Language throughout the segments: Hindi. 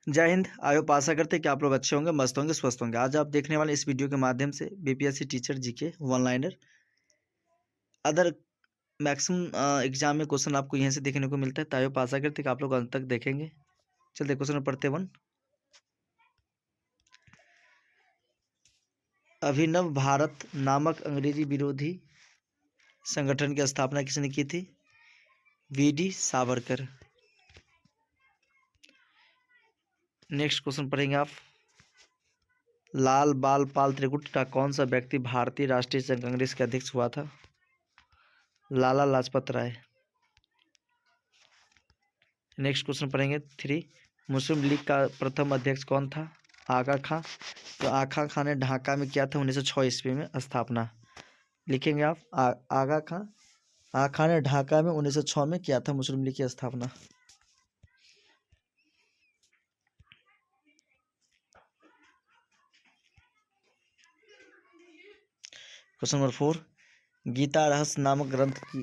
जय हिंद। आयो आशा करते हैं कि आप लोग अच्छे होंगे, मस्त होंगे, स्वस्थ होंगे। आज आप देखने वाले इस वीडियो के माध्यम से BPSC teacher GK one liner other maximum exam में क्वेश्चन आपको यहीं से देखने को मिलता है। तायो आशा करते हैं कि आप लोग अंत तक देखेंगे। चलते क्वेश्चन पढ़ते वन। अभिनव भारत नामक अंग्रेजी विरोधी संगठन की स्थापना किसने की थी? वीडी सावरकर। नेक्स्ट क्वेश्चन पढ़ेंगे आप। लाल बाल पाल त्रिकुट का कौन सा व्यक्ति भारतीय राष्ट्रीय जनता कांग्रेस के अध्यक्ष हुआ था? लाला लाजपत राय। नेक्स्ट क्वेश्चन पढ़ेंगे 3। मुस्लिम लीग का प्रथम अध्यक्ष कौन था? आगा खां। तो आगा खां ने ढाका में किया था 1906 ईस्वी में स्थापना। लिखेंगे आप आगा खां। आगा खां ने ढाका में 1906 में किया था मुस्लिम लीग की स्थापना। Question number 4। गीता रहस्य नामक ग्रंथ की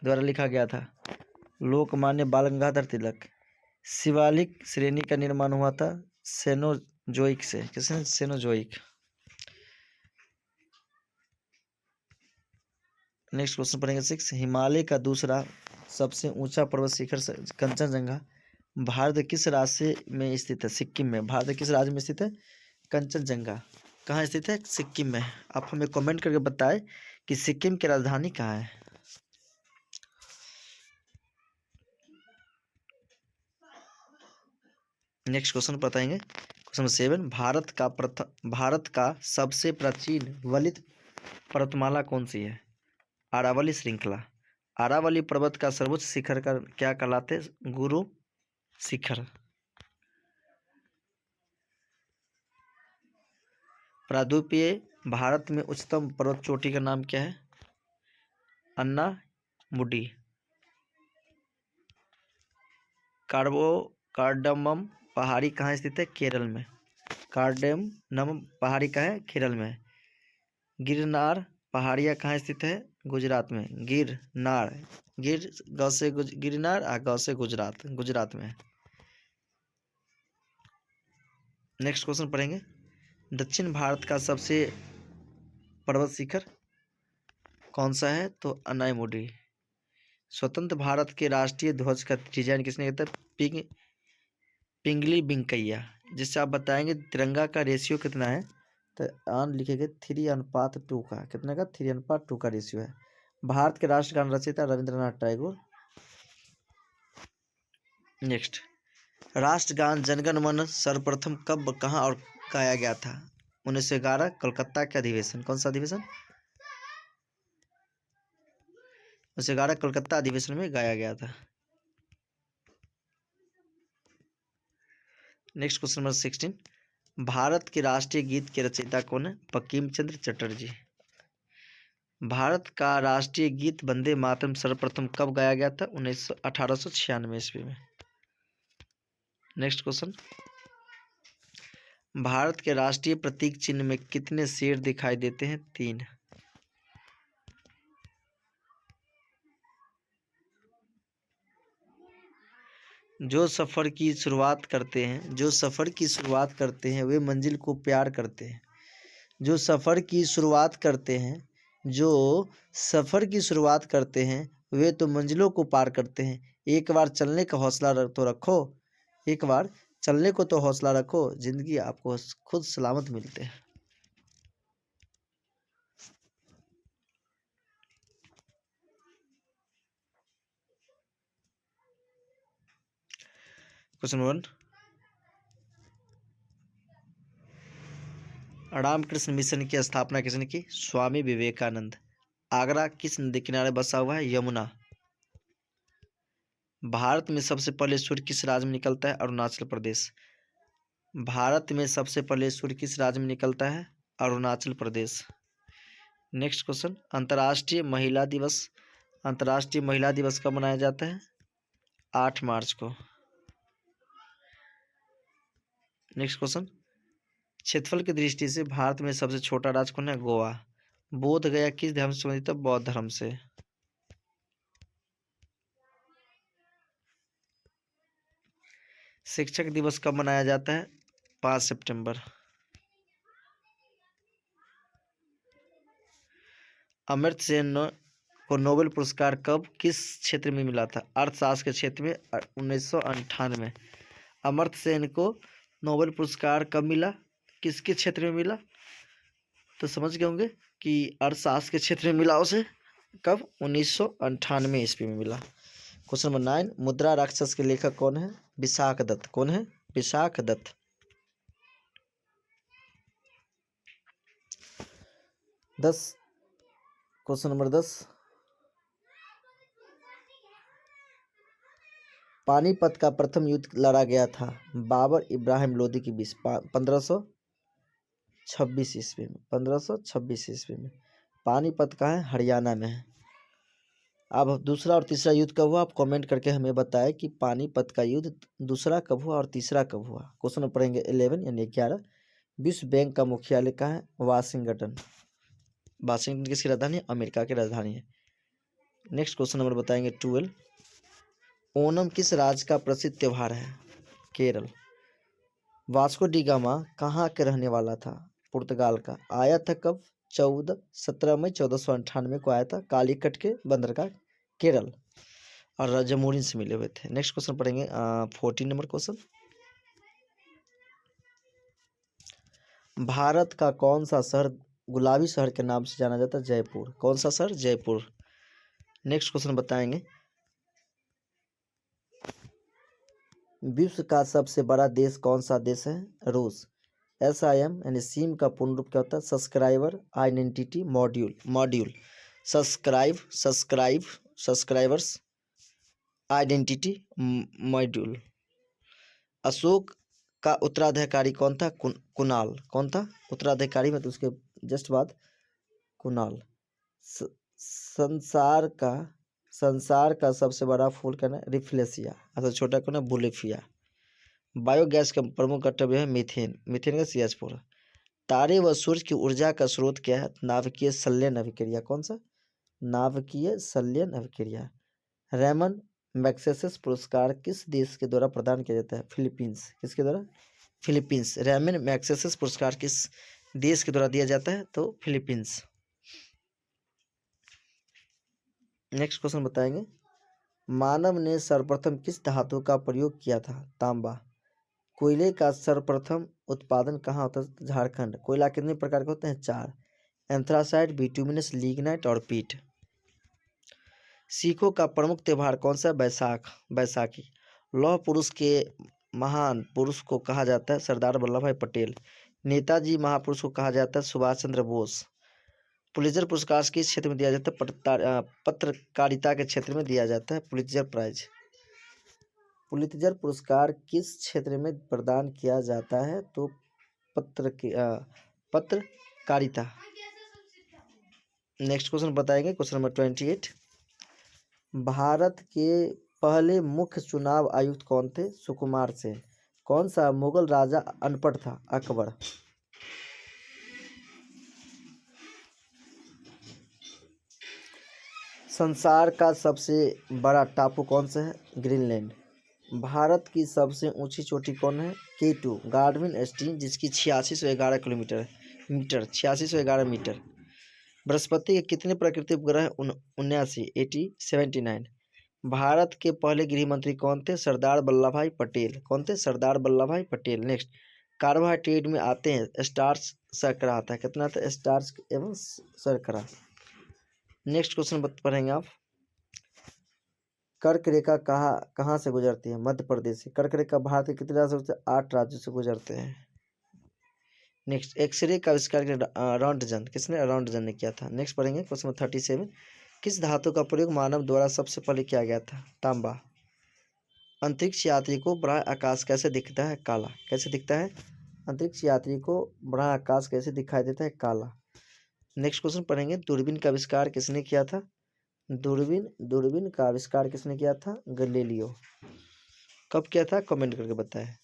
द्वारा लिखा गया था? लोकमान्य बाल गंगाधर तिलक। शिवालिक श्रेणी का निर्माण हुआ था सेनोजोइक से। किसने? सेनोजोइक। नेक्स्ट क्वेश्चन पढ़ेंगे 6। हिमालय का दूसरा सबसे ऊंचा पर्वत शिखर कंचनजंगा भारत किस राज्य में स्थित है? सिक्किम में। भारत किस राज्य में स्थित है? कंचनजंगा कहाँ स्थित है? सिक्किम में। आप हमें कमेंट करके बताएं कि सिक्किम की राजधानी कहाँ है। नेक्स्ट क्वेश्चन बताएंगे। Question number 7। भारत का सबसे प्राचीन वलित पर्वतमाला कौन सी है? अरावली श्रृंखला। अरावली पर्वत का सर्वोच्च शिखर का क्या कहलाते? गुरु शिखर। प्रायद्वीपीय भारत में उच्चतम पर्वत चोटी का नाम क्या है? अन्ना मुडी। कार्डमम पहाड़ी कहाँ स्थित है? केरल में। कार्डमम पहाड़ी कहाँ है? केरल में। गिरनार पहाड़ियाँ कहाँ स्थित है? गुजरात में। गिरनार गिरनार गाँव से गुजरात में। नेक्स्ट क्वेश्चन पढ़ेंगे। दक्षिण भारत का सबसे पर्वत शिखर कौन सा है? तो अनाईमुडी। स्वतंत्र भारत के राष्ट्रीय ध्वज का डिजाइन किसने किया था? पिंगली बिंकैया। जिससे आप बताएंगे तिरंगा का रेशियो कितना है? तो आन लिखेंगे 3:2 का। कितने का? 3:2 का रेशियो है। भारत के राष्ट्रगान रचयिता रविंद्रनाथ टैगोर। नेक्स्ट, राष्ट्रगान जनगण मन सर्वप्रथम कब, कहाँ और गाया गया था? 1911 कोलकाता के अधिवेशन। कौन सा अधिवेशन? 1911 कोलकाता अधिवेशन में गाया गया था। Next question number 16। भारत के राष्ट्रीय गीत के रचयिता कौन है? बंकिम चंद्र चटर्जी। भारत का राष्ट्रीय गीत वंदे मातरम सर्वप्रथम कब गाया गया था? 1896 ईस्वी में। Next question. भारत के राष्ट्रीय प्रतीक चिन्ह में कितने शेर दिखाई देते हैं? 3। जो सफर की शुरुआत करते हैं वे मंजिल को प्यार करते हैं। जो सफर की शुरुआत करते हैं वे तो मंजिलों को पार करते हैं। एक बार चलने का हौसला रखो, जिंदगी आपको खुद सलामत मिलते हैं। क्वेश्चन 1। रामकृष्ण मिशन की स्थापना किसने की? स्वामी विवेकानंद। आगरा किस नदी किनारे बसा हुआ है? यमुना। भारत में सबसे पहले सूर्य किस राज्य में निकलता है? अरुणाचल प्रदेश। भारत में सबसे पहले सूर्य किस राज्य में निकलता है? अरुणाचल प्रदेश। Next question. अंतर्राष्ट्रीय महिला दिवस कब मनाया जाता है? 8 मार्च को। Next question. क्षेत्रफल की दृष्टि से भारत में सबसे छोटा राज्य कौन है? गोवा। बोध गया किस धर्म से संबंधित है? बौद्ध धर्म से। शिक्षक दिवस कब मनाया जाता है? 5 सितंबर। अमर्त्य सेन को नोबेल पुरस्कार कब किस क्षेत्र में मिला था? अर्थशास्त्र के क्षेत्र में 1998। अमर्त्य सेन को नोबेल पुरस्कार कब मिला, किसके क्षेत्र में मिला? तो समझ गए होंगे कि अर्थशास्त्र के क्षेत्र में मिला उसे। कब? 1998 ईस्वी में मिला। क्वेश्चन नंबर 9, मुद्रा राक्षस के लेखक कौन है? विशाख दत्त। कौन है? विशाख दत्त। 10, क्वेश्चन नंबर 10, पानीपत का प्रथम युद्ध लड़ा गया था बाबर इब्राहिम लोदी के बीच 1526 ईस्वी में। 1526 ईस्वी में। पानीपत का है, हरियाणा में है। अब दूसरा और तीसरा युद्ध कब हुआ? आप कमेंट करके हमें बताएं कि पानीपत का युद्ध दूसरा कब हुआ और तीसरा कब हुआ। क्वेश्चन नंबर पढ़ेंगे 11 यानी 11, विश्व बैंक का मुख्यालय कहाँ है? वाशिंगटन। वाशिंगटन किसकी राजधानी है? अमेरिका की राजधानी है। नेक्स्ट क्वेश्चन नंबर बताएंगे 12, ओणम किस राज्य का प्रसिद्ध त्योहार है? केरल। वास्को डी गामा कहाँ के रहने वाला था? पुर्तगाल का। आया था कब? 17 मई 1498 को आया था कालीकट के बंदरगाह केरल, और राजामोरिन से मिले हुए थे। नेक्स्ट क्वेश्चन पढ़ेंगे 14 नंबर क्वेश्चन, भारत का कौन सा शहर गुलाबी शहर के नाम से जाना जाता है? जयपुर। कौन सा शहर? जयपुर। नेक्स्ट क्वेश्चन बताएंगे, विश्व का सबसे बड़ा देश कौन सा देश है? रूस। SIM यानी सिम का पूर्ण रूप क्या होता है? Subscriber identity module. Subscribers identity module. Ashok का उत्तराधिकारी कौन था? कुणाल। कौन था उत्तराधिकारी? मतलब उसके जस्ट बाद कुणाल। संसार का सबसे बड़ा फूल क्या है? रिफ्लेशिया। अच्छा छोटा कौन है? बुलिफिया। बायोगैस का प्रमुख घटक है मीथेन। मीथेन का CH4। तारे व सूर्य की ऊर्जा का स्रोत क्या है? नाभिकीय संलयन अभिक्रिया। कौन सा? नाभिकीय संलयन अभिक्रिया। रेमन मैग्सेसे पुरस्कार किस देश के द्वारा प्रदान किया जाता है? फिलीपींस। किसके द्वारा? फिलीपींस। रेमन मैग्सेसे पुरस्कार किस देश के द्वारा दिया जाता है? तो फिलीपींस। नेक्स्ट क्वेश्चन बताएंगे, मानव ने सर्वप्रथम किस धातु का प्रयोग किया था? तांबा। कोयले का सर्वप्रथम उत्पादन कहाँ होता है? झारखंड। कोयला कितने प्रकार के होते हैं? 4, एंथ्रासाइट, बिटुमिनस, लिग्नाइट और पीट। सिखों का प्रमुख त्योहार कौन सा है? बैसाखी। लौह पुरुष के महान पुरुष को कहा जाता है? सरदार वल्लभ भाई पटेल। नेताजी महापुरुष को कहा जाता है? सुभाष चंद्र बोस। पुलित्जर पुरस्कार किस क्षेत्र में दिया जाता है? पत्रकारिता के क्षेत्र में दिया जाता है पुलित्जर प्राइज। पुलित्जर पुरस्कार किस क्षेत्र में प्रदान किया जाता है? तो पत्रकारिता। नेक्स्ट क्वेश्चन बताएंगे, क्वेश्चन नंबर 28, भारत के पहले मुख्य चुनाव आयुक्त कौन थे? सुकुमार सेन। कौन सा मुगल राजा अनपढ़ था? अकबर। संसार का सबसे बड़ा टापू कौन सा है? ग्रीनलैंड। भारत की सबसे ऊंची चोटी कौन है? K2 गार्डविन स्टीन, जिसकी 8611 किलोमीटर मीटर 8611 मीटर। बृहस्पति के कितने प्राकृतिक उपग्रह? 79 भारत के पहले गृह मंत्री कौन थे? सरदार वल्लभ भाई पटेल। कौन थे? सरदार वल्लभ भाई पटेल। नेक्स्ट, कार्बोहाइड्रेट में आते हैं स्टार्च, शर्करा आता है। कितना आता है? स्टार्च एवं शर्करा। नेक्स्ट क्वेश्चन पढ़ेंगे आप, कर्क रेखा कहाँ से गुजरती है? मध्य प्रदेश से। कर्क रेखा भारत के कितने राज्यों से? 8 राज्यों से गुजरते हैं। नेक्स्ट, एक्सरे का आविष्कार रॉन्टजन। किसने? रॉन्टजन ने किया था। नेक्स्ट पढ़ेंगे क्वेश्चन 37, किस धातु का प्रयोग मानव द्वारा सबसे पहले किया गया था? तांबा। अंतरिक्ष यात्री को बड़ा आकाश कैसे दिखता है? काला। कैसे दिखता है? अंतरिक्ष यात्री को बड़ा आकाश कैसे दिखाई देता है? काला। नेक्स्ट क्वेश्चन पढ़ेंगे, दूरबीन का आविष्कार किसने किया था? दूरबीन का आविष्कार किसने किया था? गैलीलियो। कब किया था? कमेंट करके बताएं।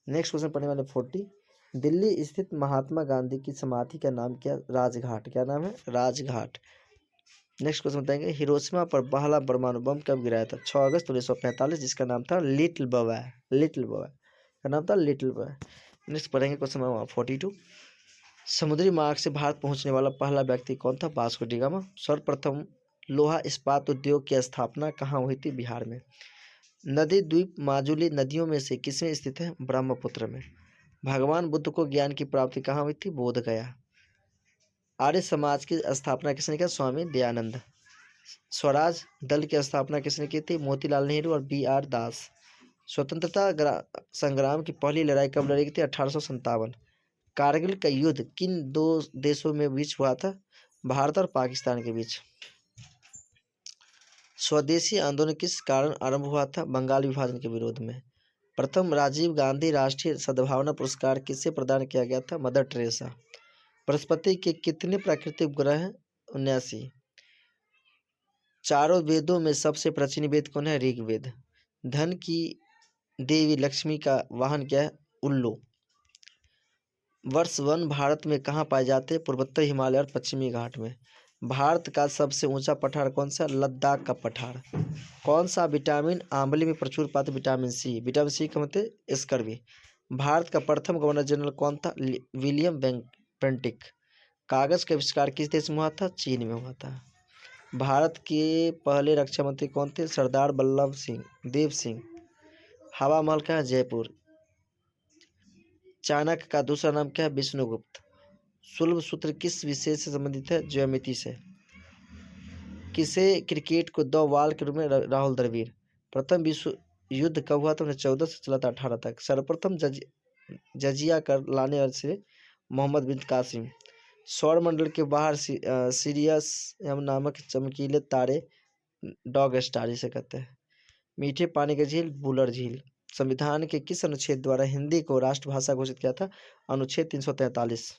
नेक्स्ट क्वेश्चन पढ़ने वाले 40, दिल्ली स्थित महात्मा गांधी की समाधि का नाम क्या? राजघाट। क्या नाम है? राजघाट। नेक्स्ट क्वेश्चन बताएंगे, हिरोशिमा पर पहला परमाणु बम कब गिराया था? 6 अगस्त 1945, जिसका नाम था लिटिल बॉय। का नाम था लिटिल बॉय। नेक्स्ट पढ़ेंगे क्वेश्चन नंबर 42। समुद्री मार्ग से भारत पहुंचने वाला पहला व्यक्ति कौन था? Vasco D gamma. सर्वप्रथम लोहा इस्पात उद्योग की स्थापना कहाँ हुई थी? बिहार में। नदी द्वीप माजुली नदियों में से किसमें स्थित है? ब्रह्मपुत्र में। भगवान बुद्ध को ज्ञान की प्राप्ति कहाँ हुई थी? बोध गया। आर्य समाज की स्थापना किसने किया? स्वामी दयानंद। स्वराज दल की स्थापना किसने की थी? मोतीलाल नेहरू और B.R. दास। स्वतंत्रता संग्राम की पहली लड़ाई कब लड़ी गई थी? 1857। कारगिल का युद्ध किन दो देशों में बीच हुआ था? भारत और पाकिस्तान के बीच। स्वदेशी आंदोलन किस कारण आरंभ हुआ था? बंगाल विभाजन के विरोध में। प्रथम राजीव गांधी राष्ट्रीय सद्भावना पुरस्कार किसे प्रदान किया गया था? Mother Teresa. बृहस्पति के कितने प्राकृतिक उपग्रह हैं? 79। चारों वेदों में सबसे प्राचीन वेद कौन है? ऋग्वेद। धन की देवी लक्ष्मी का वाहन क्या है? उल्लू। वर्ष वन भारत में कहाँ पाए जाते हैं? पूर्वोत्तर हिमालय और पश्चिमी घाट में। भारत का सबसे ऊंचा पठार कौन सा? लद्दाख का पठार। कौन सा विटामिन आंवले में प्रचुर पाते? Vitamin C. विटामिन सी का मतलब स्कर्वी। भारत का प्रथम गवर्नर जनरल कौन था? William Bentinck. कागज का आविष्कार किस देश में हुआ था? चीन में हुआ था। भारत के पहले रक्षा मंत्री कौन थे? सरदार वल्लभ सिंह देव सिंह। हवा महल का है? जयपुर। चाणक्य का दूसरा नाम क्या है? विष्णुगुप्त। शुल्ब सूत्र किस विषय से संबंधित है? ज्योमिति से। किसे क्रिकेट को द वॉल के रूप में राहुल द्रविड़। प्रथम विश्व युद्ध कब हुआ था? 1914 से चला था 18 तक। सर्वप्रथम जजिया कर लाने से मोहम्मद बिन कासिम। सौर मंडल के बाहर सीरियस एम नामक चमकीले तारे डॉग स्टार इसे कहते हैं। मीठे पानी की झील वुलर झील। संविधान के किस अनुच्छेद द्वारा हिंदी को राष्ट्रभाषा घोषित किया था? अनुच्छेद 343।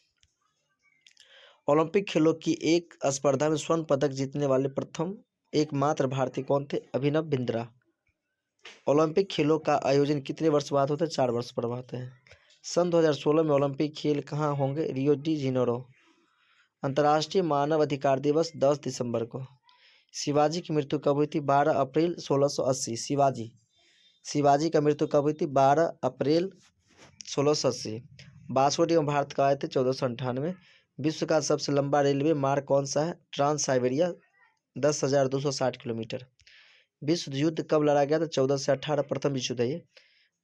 ओलंपिक खेलों की एक स्पर्धा में स्वर्ण पदक जीतने वाले प्रथम एकमात्र भारतीय कौन थे? अभिनव बिंद्रा। ओलंपिक खेलों का आयोजन कितने वर्ष बाद होता है? 4 वर्ष पर होते हैं। सन 2016 में ओलंपिक खेल कहाँ होंगे? Rio de Janeiro. अंतर्राष्ट्रीय मानव अधिकार दिवस 10 दिसंबर को। शिवाजी की मृत्यु कब हुई थी? 12 अप्रैल 1680। शिवाजी का मृत्यु कब हुई थी? 12 अप्रैल 1680। वास्को डी गामा भारत का आए थे 1498। विश्व का सबसे लंबा रेलवे मार्ग कौन सा है? Trans Siberia 10,260 kilometre. विश्व युद्ध कब लड़ा गया था? 14 से 18। प्रथम विश्व युद्ध है ये।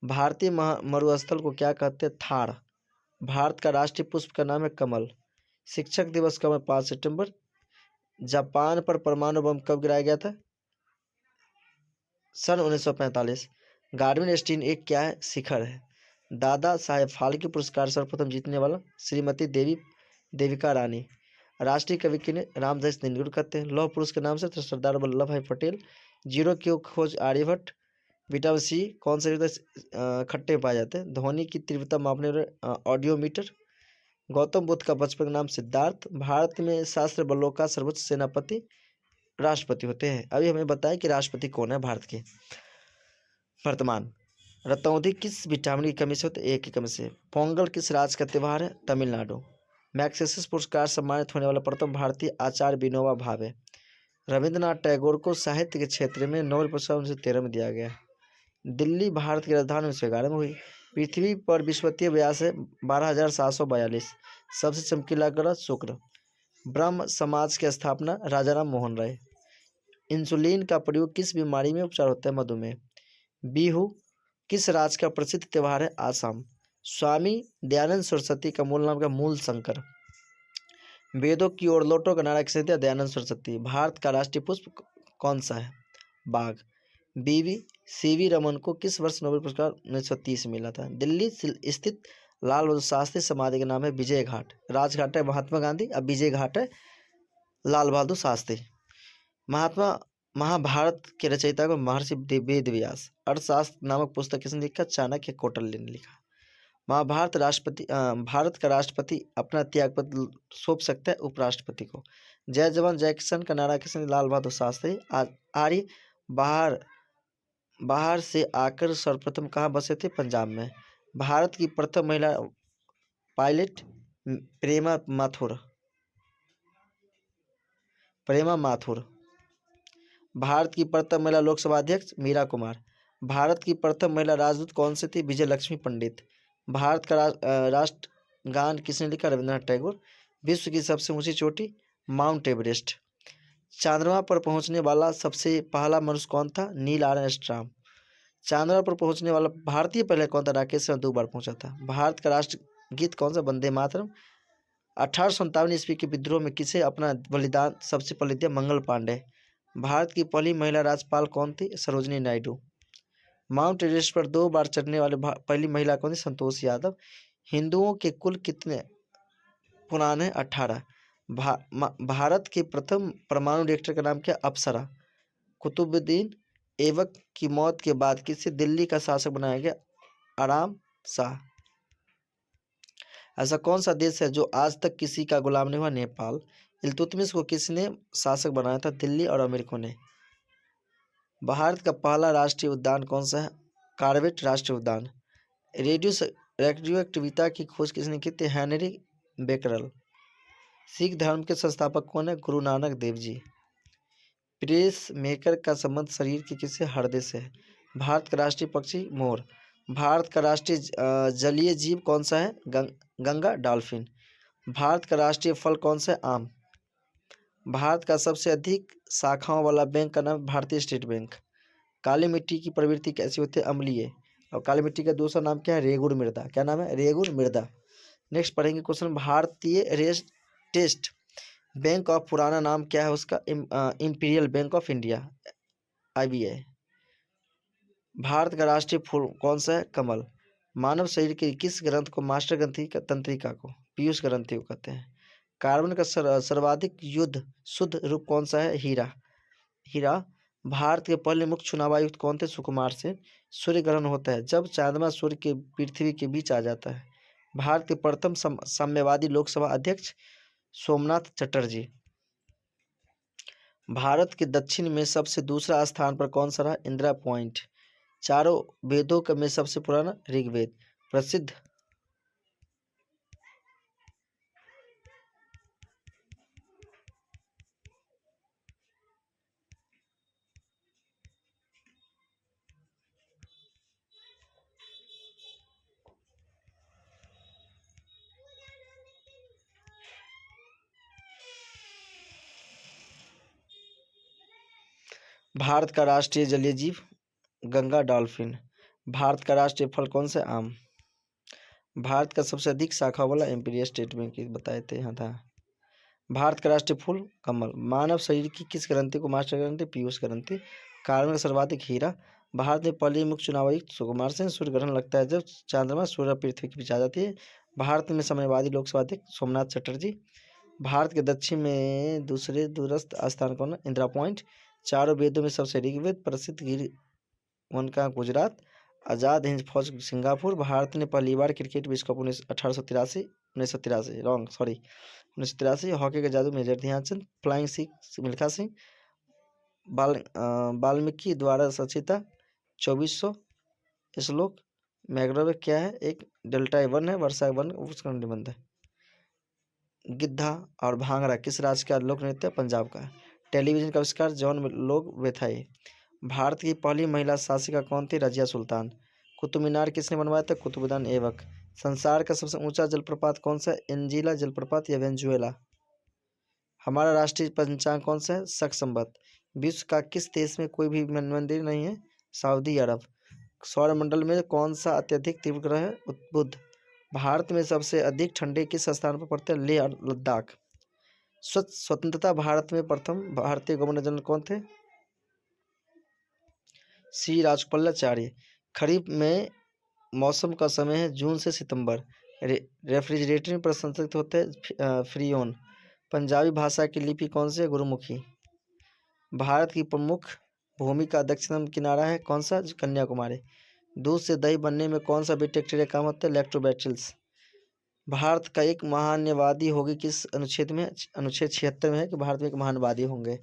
भारतीय मरुस्थल को क्या कहते हैं? थार। भारत का राष्ट्रीय पुष्प का नाम है कमल। शिक्षक दिवस कब है? 5 सितंबर। जापान पर परमाणु बम कब गिराया गया था? सन 1945। गार्डविन स्टीन एक क्या है? शिखर है। दादा साहेब फाल्के पुरस्कार सर्वप्रथम जीतने वाला? श्रीमती देविका रानी। राष्ट्रीय कवि किन्हें? रामदास दिनकर कहते हैं। लौह पुरुष के नाम से तो सरदार वल्लभ भाई पटेल। जीरो की खोज आर्यभट्ट। विटामिन सी कौन से खट्टे में पाए जाते हैं? ध्वनि की तीव्रता मापने वाले ऑडियोमीटर। गौतम बुद्ध का बचपन का नाम सिद्धार्थ। भारत में शास्त्र बलों का सर्वोच्च सेनापति राष्ट्रपति होते हैं। अभी हमें बताया कि राष्ट्रपति कौन है भारत के वर्तमान। रतौंधी किस विटामिन की कमी से होते? ए की कमी से। पोंगल किस राज्य का त्यौहार है? तमिलनाडु। मैग्सेसे पुरस्कार सम्मानित होने वाला प्रथम भारतीय आचार्य विनोबा भावे। रविंद्रनाथ टैगोर को साहित्य के क्षेत्र में नोबेल पुरस्कार 1913 में दिया गया। दिल्ली भारत की राजधानी 1911 में हुई। पृथ्वी पर विषुवतीय व्यास है 12,742। सबसे चमकीला ग्रह शुक्र। ब्रह्म समाज की स्थापना राजाराम मोहन राय। इंसुलिन का प्रयोग किस बीमारी में उपचार होता है? मधुमेह। बिहू किस राज्य का प्रसिद्ध त्यौहार है? आसाम। स्वामी दयानंद सरस्वती का मूल नाम का? मूल शंकर। वेदों की ओर लौटो का नारा किसने दिया? दयानंद सरस्वती। भारत का राष्ट्रीय पुष्प कौन सा है? बाघ। सीवी रमन को किस वर्ष नोबेल पुरस्कार 1930 मिला था? दिल्ली स्थित लाल बहादुर शास्त्री समाधि का नाम है विजय घाट। राजघाट है महात्मा गांधी, अब विजय घाट है लाल बहादुर शास्त्री। महाभारत के रचयिता को महर्षि वेद व्यास। अर्थशास्त्र नामक पुस्तक किसने लिखा? चाणक्य कौटिल्य ने लिखा। भारत का राष्ट्रपति अपना त्यागपत्र सौंप सकता है उपराष्ट्रपति को। जय जवान जय किसान का नारा किसने? लाल बहादुर शास्त्री। आर्य बाहर से आकर सर्वप्रथम कहाँ बसे थे? पंजाब में। भारत की प्रथम महिला पायलट प्रेमा माथुर। भारत की प्रथम महिला लोकसभा अध्यक्ष मीरा कुमार। भारत की प्रथम महिला राजदूत कौन सी थी? विजय लक्ष्मी पंडित। भारत का राष्ट्रगान किसने लिखा? रविंद्रनाथ टैगोर। विश्व की सबसे ऊंची चोटी? Mount Everest. चंद्रमा पर पहुंचने वाला सबसे पहला मनुष्य कौन था? Neil Armstrong. चंद्रमा पर पहुंचने वाला भारतीय पहले कौन था? राकेश शर्मा 2 बार पहुंचा था। भारत का राष्ट्रगीत कौन सा? वंदे मातरम। 1857 ईस्वी के विद्रोह में किसे अपना बलिदान सबसे पहले दिया? मंगल पांडे। भारत की पहली महिला राज्यपाल कौन थी? सरोजिनी नायडू। माउंट एवरेस्ट पर 2 बार चढ़ने वाले पहली महिला कौन थी? संतोष यादव। हिंदुओं के कुल कितने पुराण है? 18। भारत के प्रथम परमाणु रिएक्टर का नाम क्या? अप्सरा। कुतुबुद्दीन ऐबक की मौत के बाद किसे दिल्ली का शासक बनाया गया? आराम शाह। ऐसा कौन सा देश है जो आज तक किसी का गुलाम नहीं हुआ? नेपाल। इल्तुतमिश को किसने शासक बनाया था? दिल्ली और अमेरिका ने। भारत का पहला राष्ट्रीय उद्यान कौन सा है? कॉर्बेट राष्ट्रीय उद्यान। रेडियो एक्टिविटी की खोज किसने की थी? Henry Becquerel. सिख धर्म के संस्थापक कौन है? गुरु नानक देव जी। प्रेस मेकर का संबंध शरीर के किसी हृदय से है? भारत का राष्ट्रीय पक्षी मोर। भारत का राष्ट्रीय जलीय जीव कौन सा है? गंगा डॉल्फिन। भारत का राष्ट्रीय फल कौन सा है? आम। भारत का सबसे अधिक शाखाओं वाला बैंक का नाम? भारतीय स्टेट बैंक। काली मिट्टी की प्रवृत्ति कैसी होती है? अम्लीय। और काली मिट्टी का दूसरा नाम क्या है? रेगुड़ मृदा। क्या नाम है? रेगुड़ मृदा। नेक्स्ट पढ़ेंगे क्वेश्चन, भारतीय टेस्ट बैंक ऑफ पुराना नाम क्या है उसका? Imperial bank of India, IBI। Bharat का राष्ट्रीय फूल कौन सा है? कमल। मानव शरीर के किस ग्रंथ को मास्टर ग्रंथि का तंत्रिका को पीयूष ग्रंथि को कहते हैं? कार्बन का सर्वाधिक शुद्ध रूप कौन सा है? हीरा। हीरा। भारत के पहले मुख्य चुनाव आयुक्त कौन थे? सुकुमार सेन। सूर्य ग्रहण होता है जब चंद्रमा सूर्य के पृथ्वी के बीच आ जाता है। भारत के प्रथम साम्यवादी लोकसभा अध्यक्ष? सोमनाथ चटर्जी। भारत के दक्षिण में सबसे दूसरा स्थान पर कौन सा रहा? इंदिरा पॉइंट। चारों वेदों में सबसे पुराना? ऋग्वेद। प्रसिद्ध भारत का राष्ट्रीय जलीय जीव? गंगा डॉल्फिन। भारत का राष्ट्रीय फल कौन सा? आम। भारत का सबसे अधिक शाखा वाला? इंपीरियल स्टेट बैंक बताए थे, यहाँ था। भारत का राष्ट्रीय फूल? कमल। मानव शरीर की किस ग्रंथि को मास्टर ग्रंथि? पीयूष ग्रंथि। कार्बन का सर्वाधिक? हीरा। भारत में पहली मुख्य चुनाव आयुक्त? सुकुमार सेन। सूर्य ग्रहण लगता है जब चंद्रमा सूर्य पृथ्वी के बीच आ जाती है। भारत में साम्यवादी लोकसभा अध्यक्ष? सोमनाथ चटर्जी। भारत के दक्षिण में दूसरे दूरस्थ स्थान कौन है? इंदिरा पॉइंट। चारों वेदों में सबसे ऋग्वेद। प्रसिद्ध गिर वन का? गुजरात। आज़ाद हिंद फौज? सिंगापुर। भारत ने पहली बार क्रिकेट विश्व कप 1983 रॉन्ग सॉरी 1983। हॉकी का जादू? मेजर ध्यानचंद। फ्लाइंग सिख? मिल्खा सिंह। वाल्मीकि द्वारा रचिता 2400 श्लोक। मैग्रोव क्या है? एक डेल्टा वन है, वर्षा वन उसका निबंध है। गिद्धा और भांगड़ा किस राज्य का लोक नृत्य? पंजाब का। टेलीविजन का आविष्कार? जॉन लोग वेथाई। भारत की पहली महिला शासिका कौन थी? रजिया सुल्तान। कुतुब मीनार किसने बनवाया था? कुतुबुद्दीन ऐबक। संसार का सबसे ऊंचा जलप्रपात कौन सा है? एंजीला जलप्रपात या वेनेजुएला। हमारा राष्ट्रीय पंचांग कौन सा है? शक संवत। विश्व का किस देश में कोई भी मंदिर नहीं है? सऊदी अरब। सौरमंडल में कौन सा अत्यधिक तीव्र ग्रह है? बुध। भारत में सबसे अधिक ठंडे किस स्थान पर पड़ते हैं? लेह और लद्दाख। स्वतंत्रता भारत में प्रथम भारतीय गवर्नर जनरल कौन थे? श्री राजकमलाचार्य। खरीफ में मौसम का समय है जून से सितंबर। रेफ्रिजरेटर में प्रसंस्कृत होते हैं फ्रीओन। पंजाबी भाषा की लिपि कौन सी है? गुरुमुखी। भारत की प्रमुख भूमि का दक्षिण किनारा है कौन सा? कन्याकुमारी। दूध से दही बनने में कौन सा बैक्टीरिया काम होता है? लैक्टोबैसिलस। भारत का एक महान्यवादी होगी किस अनुच्छेद में? अनुच्छेद 76 में है कि भारत में एक महानवादी होंगे।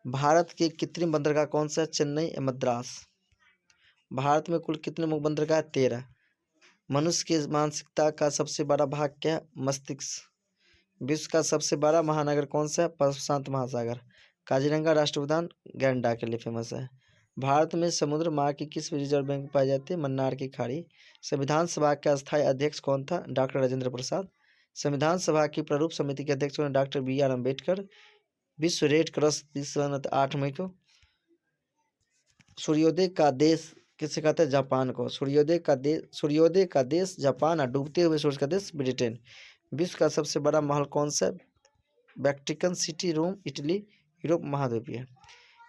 भारत के कृत्रिम बंदरगाह कौन सा है? चेन्नई या मद्रास। भारत में कुल कितने मुख्य बंदरगाह? 13। मनुष्य की मानसिकता का सबसे बड़ा भाग क्या है? मस्तिष्क। विश्व का सबसे बड़ा महानगर कौन सा है? प्रशांत महासागर। काजीरंगा राष्ट्रीय उद्यान गैंडा के लिए फेमस है। भारत में समुद्र मार्ग की किस रिजर्व बैंक में पाई जाती है? मन्नार की खाड़ी। संविधान सभा के अस्थायी अध्यक्ष कौन था? डॉक्टर राजेंद्र प्रसाद। संविधान सभा की प्रारूप समिति के अध्यक्ष कौन? Doctor B R Ambedkar. विश्व रेड क्रॉस दिवस 8 मई को। सूर्योदय का देश किसे कहते हैं? जापान को। सूर्योदय का देश जापान और डूबते हुए सूरज का देश ब्रिटेन। विश्व का सबसे बड़ा महल कौन सा है? वेटिकन सिटी, रोम, इटली, यूरोप महाद्वीपीय।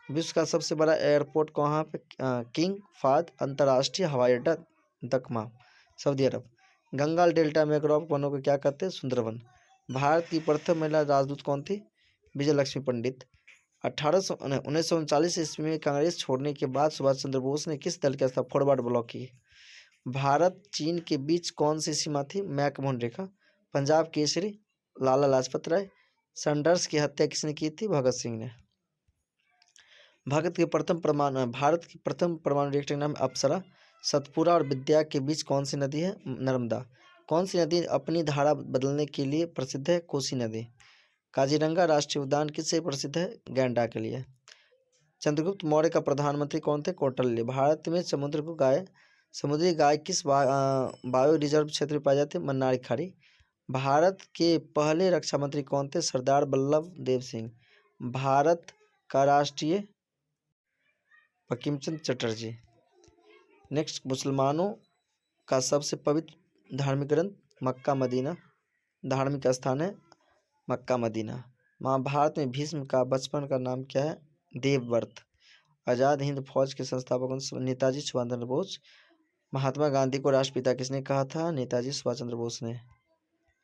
विश्व का सबसे बड़ा एयरपोर्ट कहाँ पे? किंग फाद अंतर्राष्ट्रीय हवाई अड्डा, दकमा, सऊदी अरब। गंगा डेल्टा मैंग्रोव वनों को क्या कहते हैं? सुंदरवन। भारत की प्रथम महिला राजदूत कौन थी? विजय लक्ष्मी पंडित। 1939 ईस्वी में कांग्रेस छोड़ने के बाद सुभाष चंद्र बोस ने किस दल के स्थापना फॉरवर्ड ब्लॉक की? भारत चीन के बीच कौन सी सीमा थी? मैकमोहन रेखा। पंजाब केसरी, लाला लाजपत राय। सैंडर्स की हत्या किसने की थी? भगत सिंह ने। भारत की प्रथम परमाणु रिएक्टर का नाम अप्सरा। सतपुरा और विद्या के बीच कौन सी नदी है? नर्मदा। कौन सी नदी अपनी धारा बदलने के लिए प्रसिद्ध है? कोसी नदी। काजीरंगा राष्ट्रीय उद्यान किससे प्रसिद्ध है? गैंडा के लिए। चंद्रगुप्त मौर्य का प्रधानमंत्री कौन थे? कौटिल्य। भारत में समुद्री गाय किस बायो रिजर्व क्षेत्र में पाई जाती है? मन्नार की खाड़ी। भारत के पहले रक्षा मंत्री कौन थे? सरदार वल्लभ देव सिंह। भारत का राष्ट्रीय बंकिमचंद्र चटर्जी। नेक्स्ट, मुसलमानों का सबसे पवित्र धार्मिक ग्रंथ मक्का मदीना। धार्मिक स्थान है मक्का मदीना। महाभारत में भीष्म का बचपन का नाम क्या है? देवव्रत। आज़ाद हिंद फौज के संस्थापक नेताजी सुभाष चंद्र बोस। महात्मा गांधी को राष्ट्रपिता किसने कहा था? नेताजी सुभाष चंद्र बोस ने।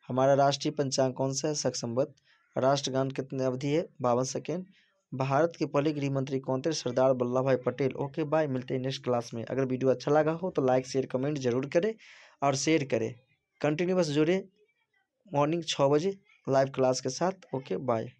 हमारा राष्ट्रीय पंचांग कौन सा है? शक संवत। राष्ट्रगान कितने अवधि है? 52 सेकेंड। भारत के पहले गृह मंत्री कौन थे? सरदार वल्लभ भाई पटेल। ओके बाय, मिलते हैं नेक्स्ट क्लास में। अगर वीडियो अच्छा लगा हो तो लाइक शेयर कमेंट जरूर करें और शेयर करें। कंटिन्यूअस जुड़े मॉर्निंग 6 बजे लाइव क्लास के साथ। Okay bye.